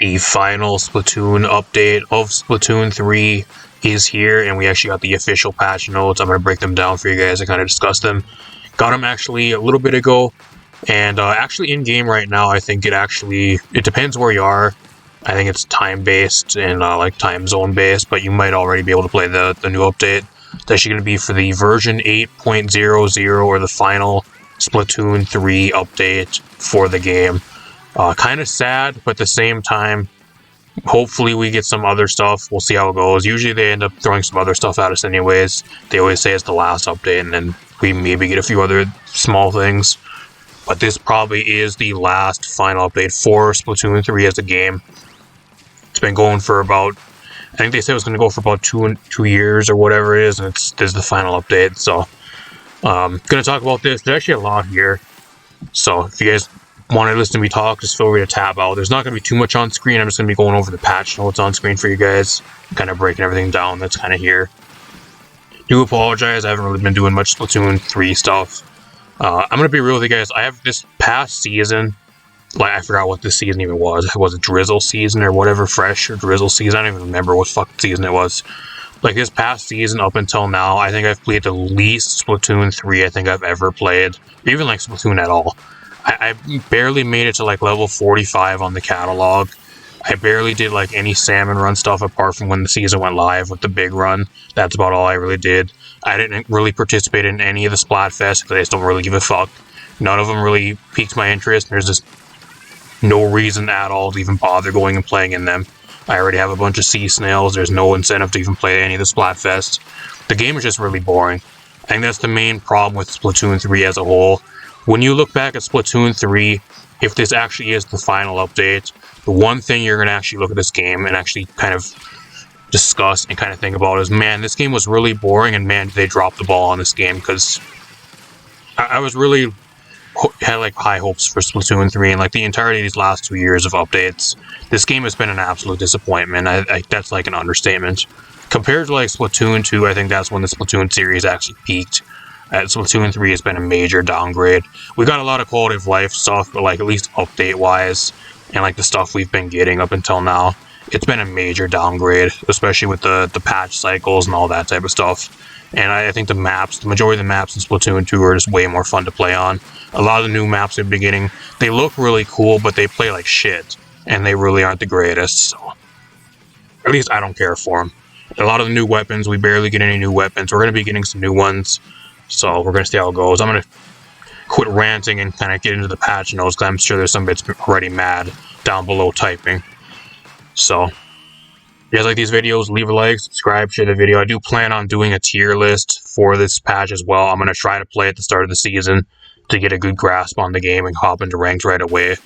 The final Splatoon update of Splatoon 3 is here, and we actually got the official patch notes. I'm going to break them down for you guys and kind of discuss them. Got them actually a little bit ago, and actually in-game right now, I think it depends where you are. I think it's time-based and like time zone-based, but you might already be able to play the new update. It's actually going to be for the version 8.00 or the final Splatoon 3 update for the game. Kind of sad, but at the same time, hopefully we get some other stuff. We'll see how it goes. Usually they end up throwing some other stuff at us anyways. They always say it's the last update, and then we maybe get a few other small things. But this probably is the last final update for Splatoon 3 as a game. It's been going for about, I think they said it was going to go for about two years or whatever it is, and this is the final update. So, going to talk about this. There's actually a lot here. So, if you guys want to listen to me talk, just feel free to tab out. There's not going to be too much on screen. I'm just going to be going over the patch notes on screen for you guys, kind of breaking everything down that's kind of here. Do apologize, I haven't really been doing much Splatoon 3 stuff. I'm going to be real with you guys. I have this past season, like I forgot what this season even was. Was it Drizzle season or whatever, Fresh or Drizzle season? I don't even remember what fucking season it was. Like this past season up until now, I think I've played the least Splatoon 3 I think I've ever played. Even like Splatoon at all. I barely made it to like level 45 on the catalog. I barely did like any salmon run stuff apart from when the season went live with the big run. That's about all I really did. I didn't really participate in any of the Splatfest because I just don't really give a fuck. None of them really piqued my interest. There's just no reason at all to even bother going and playing in them. I already have a bunch of sea snails. There's no incentive to even play any of the Splatfest. The game is just really boring. I think that's the main problem with Splatoon 3 as a whole. When you look back at Splatoon 3, if this actually is the final update, the one thing you're going to actually look at this game and actually kind of discuss and kind of think about is, man, this game was really boring, and man, did they drop the ball on this game, because I was really had like high hopes for Splatoon 3, and like the entirety of these last 2 years of updates, this game has been an absolute disappointment. That's like an understatement. Compared to like Splatoon 2, I think that's when the Splatoon series actually peaked. Splatoon 3 has been a major downgrade. We got a lot of quality of life stuff, but like at least update-wise, and like the stuff we've been getting up until now, it's been a major downgrade, especially with the patch cycles and all that type of stuff. And I think the majority of the maps in Splatoon 2 are just way more fun to play on. A lot of the new maps in the beginning, they look really cool, but they play like shit, and they really aren't the greatest, so at least I don't care for them. A lot of the new weapons, we barely get any new weapons. We're going to be getting some new ones, so we're going to see how it goes. I'm going to quit ranting and kind of get into the patch notes, because I'm sure there's somebody that's already mad down below typing. So, if you guys like these videos, leave a like, subscribe, share the video. I do plan on doing a tier list for this patch as well. I'm going to try to play at the start of the season to get a good grasp on the game and hop into ranked right away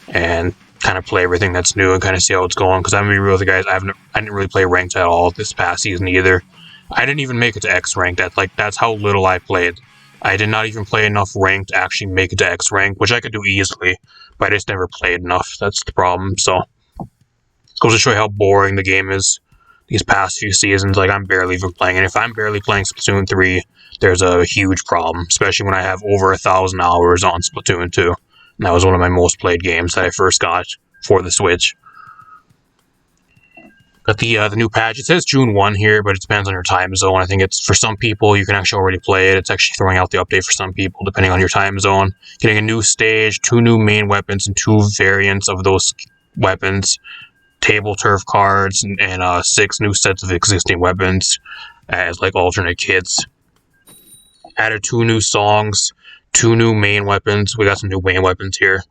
and kind of play everything that's new and kind of see how it's going. Because I'm going to be real with you guys, I didn't really play ranked at all this past season either. I didn't even make it to X rank. That's how little I played. I did not even play enough rank to actually make it to X rank, which I could do easily, but I just never played enough. That's the problem. So it goes to show you how boring the game is these past few seasons. Like, I'm barely even playing, and if I'm barely playing Splatoon 3, there's a huge problem, especially when I have over 1,000 hours on Splatoon 2. And that was one of my most played games that I first got for the Switch. Got the new patch. It says June 1 here, but it depends on your time zone. I think it's, for some people, you can actually already play it. It's actually throwing out the update for some people, depending on your time zone. Getting a new stage, 2 new main weapons, and 2 variants of those weapons. Table turf cards, and 6 new sets of existing weapons as like alternate kits. Added 2 new songs, 2 new main weapons. We got some new main weapons here.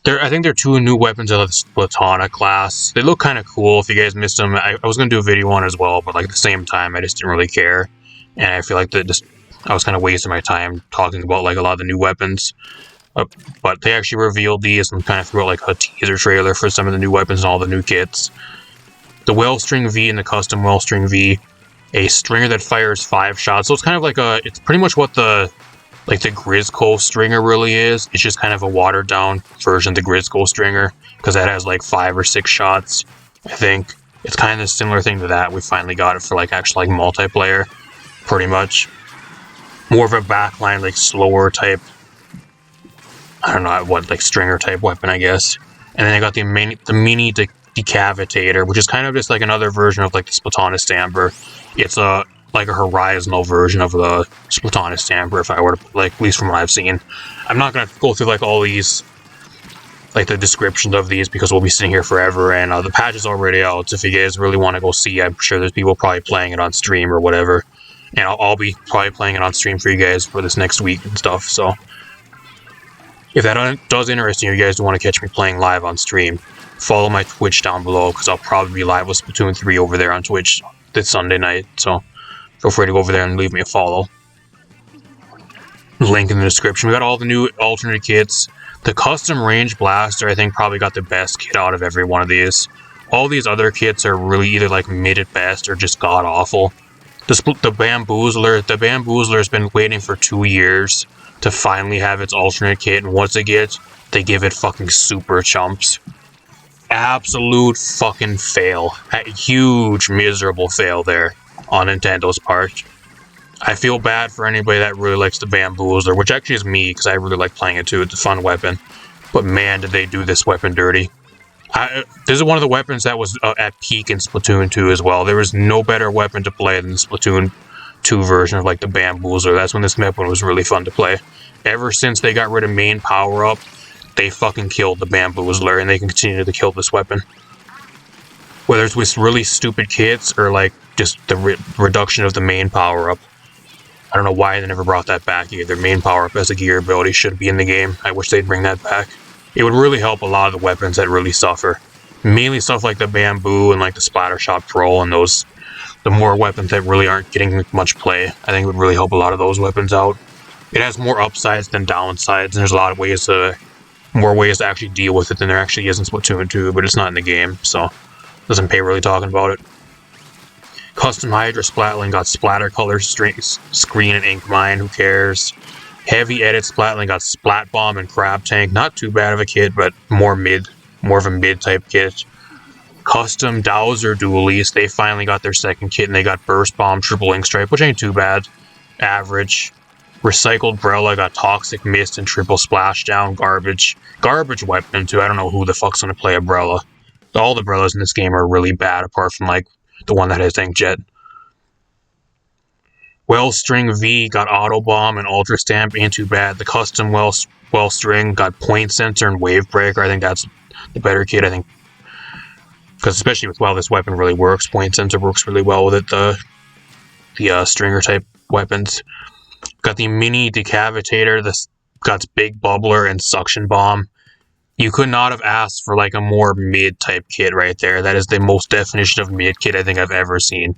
I think they're 2 new weapons out of the Splatana class. They look kind of cool. If you guys missed them, I was going to do a video on as well, but like at the same time, I just didn't really care. And I feel like I was kind of wasting my time talking about like a lot of the new weapons. But they actually revealed these and kind of threw out like a teaser trailer for some of the new weapons and all the new kits. The Wellstring V and the custom Wellstring V. A stringer that fires 5 shots. So it's kind of like it's pretty much what the Grizzco stringer really is. It's just kind of a watered down version of the Grizzco stringer, because that has like 5 or 6 shots, I think. It's kind of a similar thing to that. We finally got it for like actual like multiplayer, pretty much. More of a backline, like slower type, I don't know what, like stringer type weapon, I guess. And then I got the mini decavitator, which is kind of just like another version of like the Splatoon Stamper. It's like a horizontal version of the Splatoon Stamper, if I were to, like, at least from what I've seen. I'm not gonna go through like all these, like the descriptions of these, because we'll be sitting here forever, and the patch is already out, so if you guys really want to go see, I'm sure there's people probably playing it on stream or whatever, and I'll be probably playing it on stream for you guys for this next week and stuff, so if that does interest you guys want to catch me playing live on stream, follow my Twitch down below, because I'll probably be live with Splatoon 3 over there on Twitch this Sunday night, so feel free to go over there and leave me a follow. Link in the description. We got all the new alternate kits. The custom range blaster, I think, probably got the best kit out of every one of these. All these other kits are really either like mid at best or just god awful. The Bamboozler has been waiting for 2 years to finally have its alternate kit, and once it gets, they give it fucking super chumps. Absolute fucking fail. A huge, miserable fail there on Nintendo's part. I feel bad for anybody that really likes the Bamboozler, which actually is me, because I really like playing it too. It's a fun weapon. But man, did they do this weapon dirty. This is one of the weapons that was at peak in Splatoon 2 as well. There was no better weapon to play than the Splatoon 2 version of like the Bamboozler. That's when this weapon was really fun to play. Ever since they got rid of main power-up, they fucking killed the Bamboozler, and they can continue to kill this weapon. Whether it's with really stupid kits or like just the reduction of the main power-up. I don't know why they never brought that back either. Main power-up as a gear ability should be in the game. I wish they'd bring that back. It would really help a lot of the weapons that really suffer. Mainly stuff like the Bamboo and like the Splattershot Troll and those, the more weapons that really aren't getting much play. I think it would really help a lot of those weapons out. It has more upsides than downsides, and there's a lot of ways to, more ways to actually deal with it than there actually is in Splatoon 2, but it's not in the game, so it doesn't pay really talking about it. Custom Hydra Splatling got Splatter Color Screen and Ink Mine, who cares? Heavy Edit Splatling got Splat Bomb and Crab Tank, not too bad of a kit, but more of a mid type kit. Custom Dowser Dualies, they finally got their second kit, and they got Burst Bomb, Triple Ink Stripe, which ain't too bad. Average. Recycled Brella got Toxic Mist and Triple Splashdown, garbage. Garbage weapon too, I don't know who the fuck's gonna play a Brella. All the Brellas in this game are really bad, apart from like the one that has Inkjet. Wellstring V got Auto Bomb and Ultra Stamp, ain't too bad. The custom Wellstring got Point Sensor and Wave Breaker. I think that's the better kit, I think. Because especially with, well, this weapon really works. Point Sensor works really well with it, the Stringer type weapons. Got the Mini Decavitator, this got Big Bubbler and Suction Bomb. You could not have asked for like a more mid-type kit right there. That is the most definition of mid kit I think I've ever seen.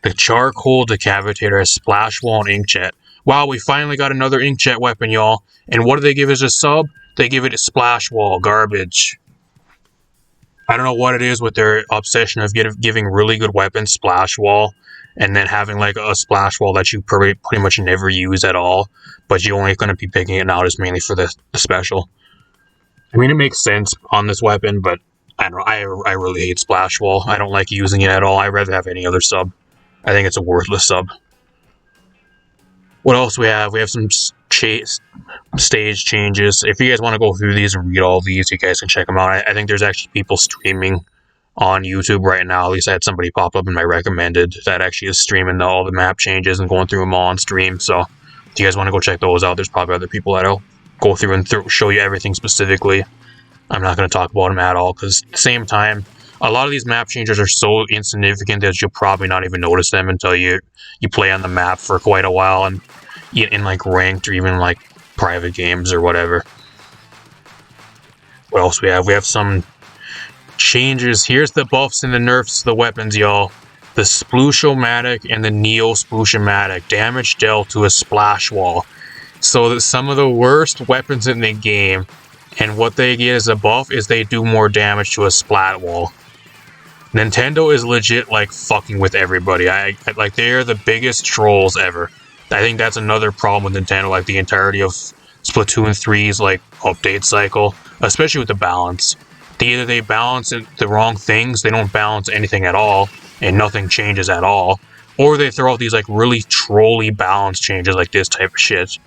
The Charcoal Decavitator has Splash Wall and Inkjet. Wow, we finally got another Inkjet weapon, y'all. And what do they give as a sub? They give it a Splash Wall. Garbage. I don't know what it is with their obsession of giving really good weapons Splash Wall, and then having like a Splash Wall that you pretty much never use at all, but you're only going to be picking it out as mainly for the special. I mean, it makes sense on this weapon, but I don't know, I really hate Splash Wall. I don't like using it at all. I'd rather have any other sub. I think it's a worthless sub. What else we have? We have some stage changes. If you guys want to go through these and read all these, you guys can check them out. I think there's actually people streaming on YouTube right now. At least I had somebody pop up in my recommended that actually is streaming all the map changes and going through them all on stream. So if you guys want to go check those out, there's probably other people that'll go through and show you everything specifically. I'm not going to talk about them at all, because at the same time, a lot of these map changes are so insignificant that you'll probably not even notice them until you play on the map for quite a while, and in like ranked or even like private games or whatever. What else we have? We have some changes. Here's the buffs and the nerfs to the weapons, y'all. The Sploosh-O-Matic and the Neo-Sploosh-O-Matic. Damage dealt to a Splash Wall. So that some of the worst weapons in the game, and what they get as a buff is they do more damage to a Splat Wall. Nintendo is legit like fucking with everybody. Like, they're the biggest trolls ever. I think that's another problem with Nintendo, like the entirety of Splatoon 3's like update cycle, especially with the balance. Either they balance the wrong things, they don't balance anything at all, and nothing changes at all, or they throw out these like really trolly balance changes like this type of shit.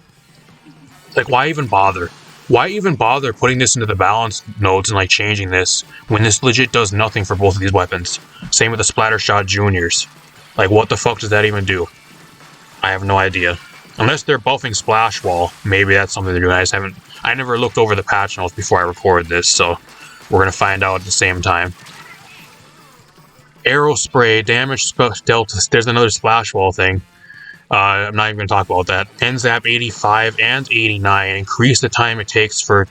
Like, why even bother? Why even bother putting this into the balance nodes and like changing this when this legit does nothing for both of these weapons? Same with the Splattershot Juniors. Like, what the fuck does that even do? I have no idea. Unless they're buffing Splash Wall, maybe that's something they're doing. I never looked over the patch notes before I recorded this, so we're gonna find out at the same time. Arrow Spray, damage dealt. There's another Splash Wall thing. I'm not even going to talk about that. NZAP 85 and 89 increase the time it takes for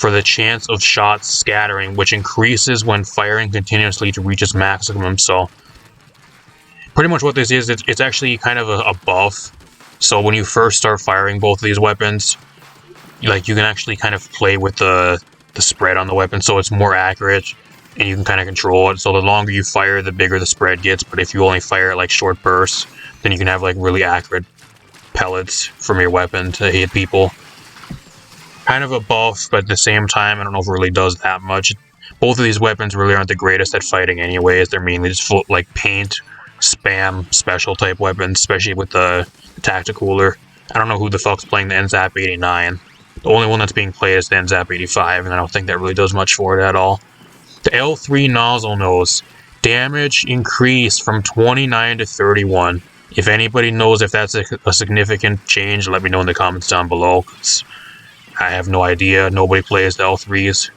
the chance of shots scattering, which increases when firing continuously to reach its maximum. So, pretty much what this is, it's actually kind of a buff. So when you first start firing both of these weapons, like you can actually kind of play with the spread on the weapon, so it's more accurate, and you can kind of control it. So the longer you fire, the bigger the spread gets. But if you only fire at like short bursts, then you can have like really accurate pellets from your weapon to hit people. Kind of a buff, but at the same time, I don't know if it really does that much. Both of these weapons really aren't the greatest at fighting anyways. They're mainly just full, like paint, spam, special type weapons, especially with the Tacticooler. I don't know who the fuck's playing the NZAP 89. The only one that's being played is the NZAP 85, and I don't think that really does much for it at all. The L3 Nozzle Nose. Damage increased from 29 to 31. If anybody knows if that's a significant change, let me know in the comments down below, because I have no idea. Nobody plays the L3s.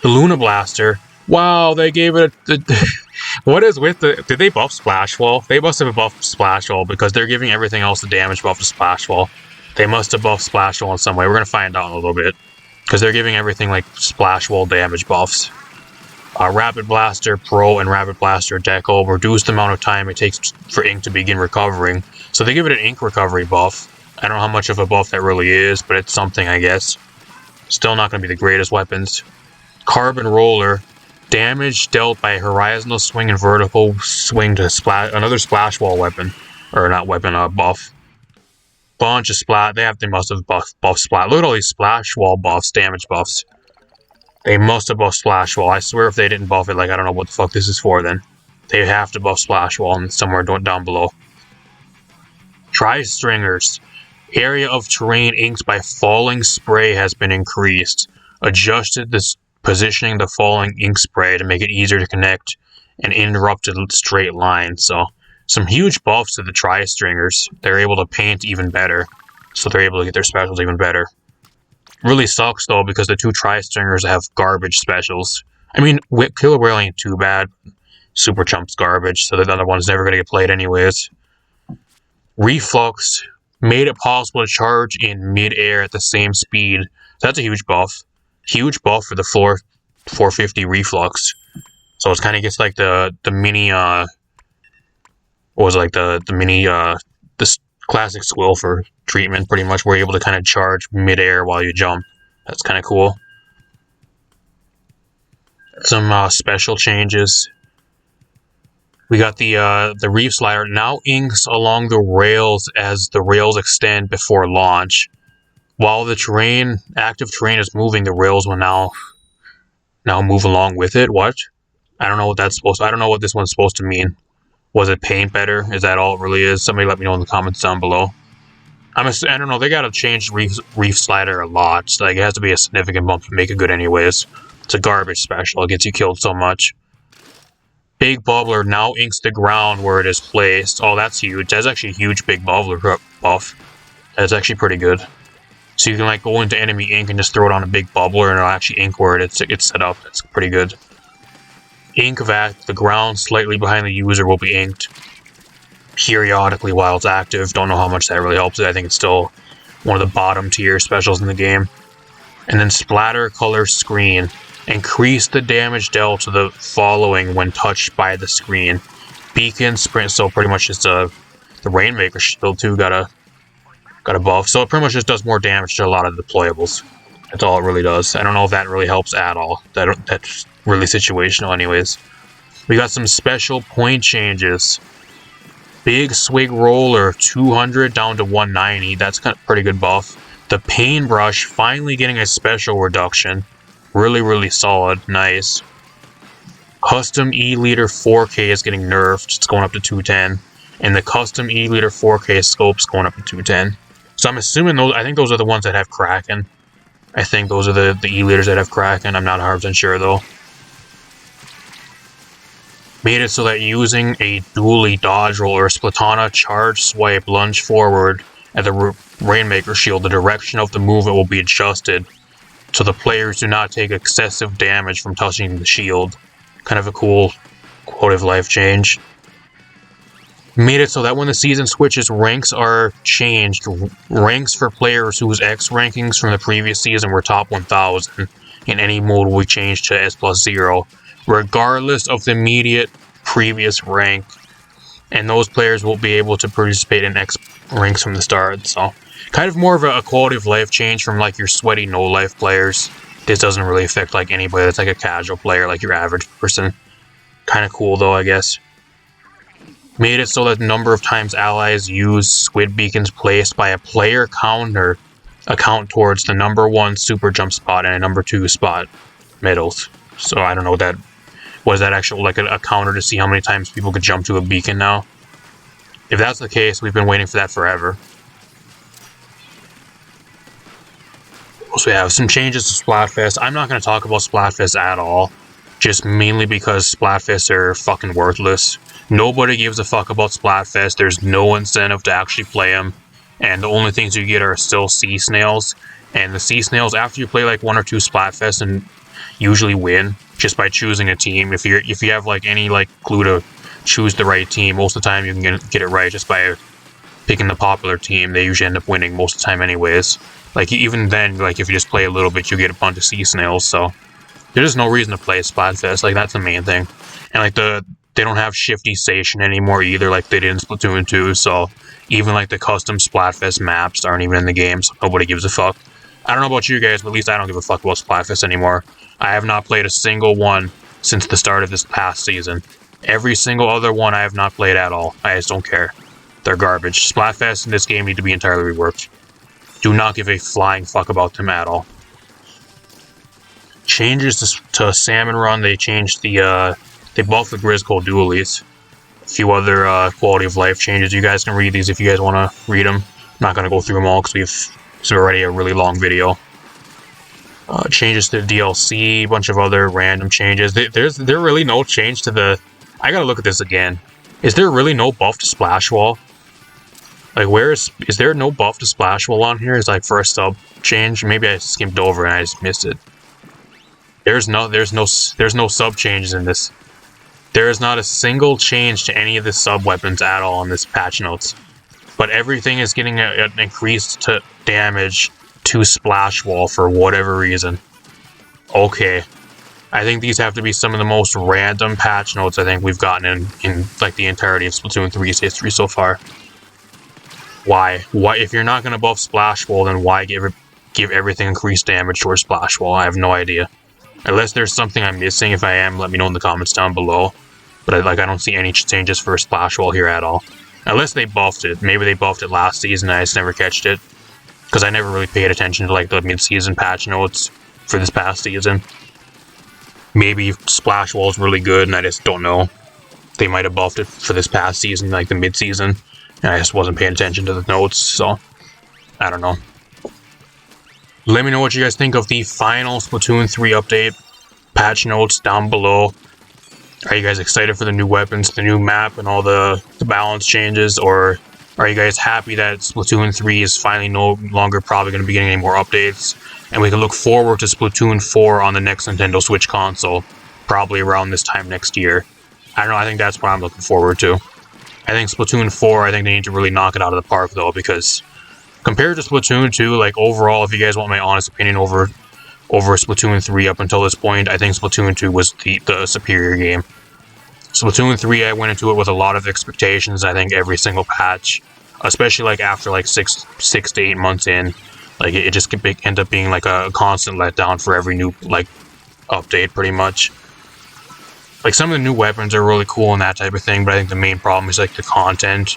The Luna Blaster. Wow, they gave it what is with the... Did they buff Splash Wall? They must have buffed Splash Wall, because they're giving everything else the damage buff to Splash Wall. They must have buffed Splash Wall in some way. We're going to find out in a little bit, because they're giving everything like Splash Wall damage buffs. Rapid Blaster Pro and Rapid Blaster Deco reduce the amount of time it takes for ink to begin recovering. So they give it an ink recovery buff. I don't know how much of a buff that really is, but it's something, I guess. Still not going to be the greatest weapons. Carbon Roller. Damage dealt by horizontal swing and vertical swing to another Splash Wall weapon. Or not weapon, buff. Bunch of splat. They must have buffed splat. Look at all these Splash Wall buffs, damage buffs. They must have buffed Splash Wall. I swear if they didn't buff it, like, I don't know what the fuck this is for then. They have to buff Splash Wall and somewhere down below. Tri-Stringers. Area of terrain inked by falling spray has been increased. Adjusted this positioning the falling ink spray to make it easier to connect and interrupt a straight line. So, some huge buffs to the Tri-Stringers. They're able to paint even better. So they're able to get their specials even better. Really sucks, though, because the two Tri-Stringers have garbage specials. I mean, Killer Whale ain't too bad. Super Chump's garbage, so the other one's never going to get played anyways. Reflux made it possible to charge in mid-air at the same speed. That's a huge buff. Huge buff for the 450 Reflux. So it kind of gets like the mini, what was it, like the mini, this classic Squilfer treatment, pretty much, where you're able to kind of charge mid-air while you jump. That's kind of cool. Some special changes. We got the Reef Slider now inks along the rails as the rails extend before launch. While the active terrain is moving, the rails will now move along with it. What? I don't know what that's supposed to... I don't know what this one's supposed to mean. Was it paint better? Is that all it really is? Somebody let me know in the comments down below. I don't know, they gotta change Reef Slider a lot. So, like, it has to be a significant bump to make it good anyways. It's a garbage special, it gets you killed so much. Big Bubbler now inks the ground where it is placed. Oh, that's huge. That's actually a huge Big Bubbler buff. That's actually pretty good. So you can, like, go into enemy ink and just throw it on a Big Bubbler and it'll actually ink where it's set up. That's pretty good. Ink Vac, the ground slightly behind the user will be inked periodically while it's active. Don't know how much that really helps it. I think it's still one of the bottom tier specials in the game. And then Splatter Color Screen. Increase the damage dealt to the following when touched by the screen. Beacon, Sprint, so pretty much just the Rainmaker shield too got a buff. So it pretty much just does more damage to a lot of the deployables. That's all it really does. I don't know if that really helps at all. That's really situational anyways. We got some special point changes. Big Swig Roller, 200 down to 190. That's kind of pretty good buff. The Paintbrush finally getting a special reduction. Really, really solid. Nice. Custom E-Liter 4K is getting nerfed. It's going up to 210. And the Custom E-Liter 4K scope's going up to 210. So I'm assuming those, I think those are the ones that have Kraken. I think those are the E-leaders that have Kraken. I'm not 100% sure though. Made it so that using a dually dodge roll or Splatana charge swipe lunge forward at the Rainmaker shield, the direction of the movement will be adjusted so the players do not take excessive damage from touching the shield. Kind of a cool quality of life change. Made it so that when the season switches, ranks are changed. Ranks for players whose X rankings from the previous season were top 1000 in any mode will be changed to S+0, regardless of the immediate previous rank, and those players will be able to participate in X ranks from the start. So, kind of more of a quality of life change from like your sweaty no-life players. This doesn't really affect like anybody that's like a casual player, like your average person. Kind of cool though, I guess. Made it so that the number of times allies use squid beacons placed by a player counter account towards the number 1 super jump spot and a number 2 spot middles. So I don't know what that was. That actually like a counter to see how many times people could jump to a beacon now? If that's the case, we've been waiting for that forever. So we have some changes to Splatfest. I'm not going to talk about Splatfest at all, just mainly because Splatfests are fucking worthless. Nobody gives a fuck about Splatfest. There's no incentive to actually play them, and the only things you get are still sea snails. And the sea snails, after you play like 1 or 2 Splatfests, and usually win just by choosing a team. If you have like any like clue to choose the right team, most of the time you can get it right just by picking the popular team. They usually end up winning most of the time anyways. Like even then, like if you just play a little bit, you get a bunch of sea snails. So there's no reason to play Splatfest. Like that's the main thing. And like they don't have Shifty Station anymore either, like they did in Splatoon 2. So even like the custom Splatfest maps aren't even in the game. So nobody gives a fuck. I don't know about you guys, but at least I don't give a fuck about Splatfest anymore. I have not played a single one since the start of this past season. Every single other one I have not played at all. I just don't care. They're garbage. Splatfest in this game need to be entirely reworked. Do not give a flying fuck about them at all. Changes to Salmon Run, they changed the, they buffed the Grizzcold dualies. A few other quality of life changes. You guys can read these if you guys want to read them. I'm not going to go through them all because it's already a really long video. Changes to the DLC, a bunch of other random changes. There really no change to the... I gotta look at this again. Is there really no buff to Splash Wall? Like, is there no buff to Splash Wall on here? Is like for a sub change? Maybe I skimmed over and I just missed it. There's no sub changes in this. There is not a single change to any of the sub weapons at all in this patch notes. But everything is getting an increased damage to Splash Wall for whatever reason. Okay. I think these have to be some of the most random patch notes I think we've gotten in like the entirety of Splatoon 3's history so far. Why? If you're not going to buff Splash Wall, then why give everything increased damage towards Splash Wall? I have no idea. Unless there's something I'm missing. If I am, let me know in the comments down below. But I don't see any changes for Splash Wall here at all. Unless they buffed it. Maybe they buffed it last season and I just never catched it. Because I never really paid attention to like the mid-season patch notes for this past season. Maybe Splash Wall is really good and I just don't know. They might have buffed it for this past season, like the mid-season. And I just wasn't paying attention to the notes, so I don't know. Let me know what you guys think of the final Splatoon 3 update. Patch notes down below. Are you guys excited for the new weapons, the new map, and all the balance changes? Or are you guys happy that Splatoon 3 is finally no longer probably going to be getting any more updates? And we can look forward to Splatoon 4 on the next Nintendo Switch console, probably around this time next year. I don't know, I think that's what I'm looking forward to. I think Splatoon 4, I think they need to really knock it out of the park, though, because compared to Splatoon 2, like, overall, if you guys want my honest opinion over Splatoon 3 up until this point, I think Splatoon 2 was the superior game. Splatoon 3, I went into it with a lot of expectations. I think every single patch, especially like after like 6 to 8 months in, like it just could end up being like a constant letdown for every new like update, pretty much. Like some of the new weapons are really cool and that type of thing, but I think the main problem is like the content.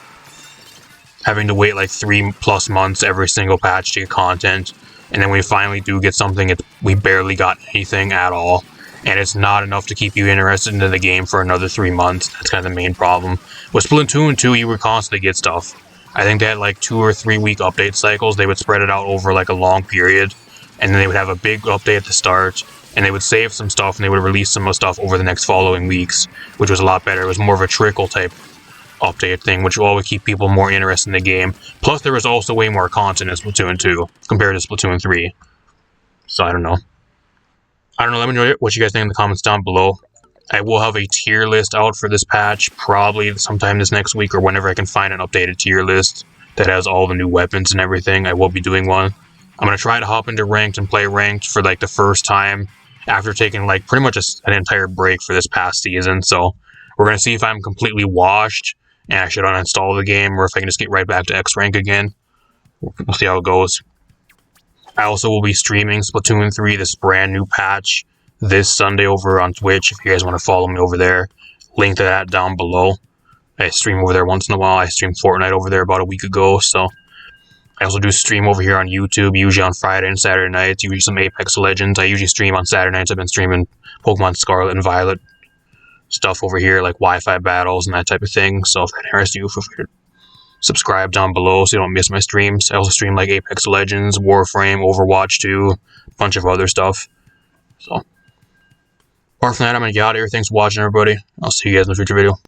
Having to wait like 3+ months every single patch to get content, and then we finally do get something, we barely got anything at all. And it's not enough to keep you interested into the game for another 3 months. That's kind of the main problem. With Splatoon 2, you would constantly get stuff. I think they had like 2 or 3 week update cycles. They would spread it out over like a long period, and then they would have a big update at the start, and they would save some stuff, and they would release some of the stuff over the next following weeks, which was a lot better. It was more of a trickle type update thing, which will always keep people more interested in the game. Plus, there was also way more content in Splatoon 2 compared to Splatoon 3. So I don't know. Let me know what you guys think in the comments down below. I will have a tier list out for this patch, probably sometime this next week or whenever I can find an updated tier list that has all the new weapons and everything. I will be doing one. I'm going to try to hop into ranked and play ranked for like the first time after taking like pretty much an entire break for this past season. So we're going to see if I'm completely washed and I should uninstall the game, or if I can just get right back to X rank again. We'll see how it goes. I also will be streaming Splatoon 3, this brand new patch, this Sunday over on Twitch. If you guys want to follow me over there, link to that down below. I stream over there once in a while. I streamed Fortnite over there about a week ago, so I also do stream over here on YouTube, usually on Friday and Saturday nights, usually some Apex Legends. I usually stream on Saturday nights. I've been streaming Pokemon Scarlet and Violet stuff over here, like Wi-Fi battles and that type of thing. So if that interests you, feel free to subscribe down below so you don't miss my streams. I also stream like Apex Legends, Warframe, Overwatch 2, a bunch of other stuff. So apart from that, I'm going to get out of here. Thanks for watching, everybody. I'll see you guys in a future video.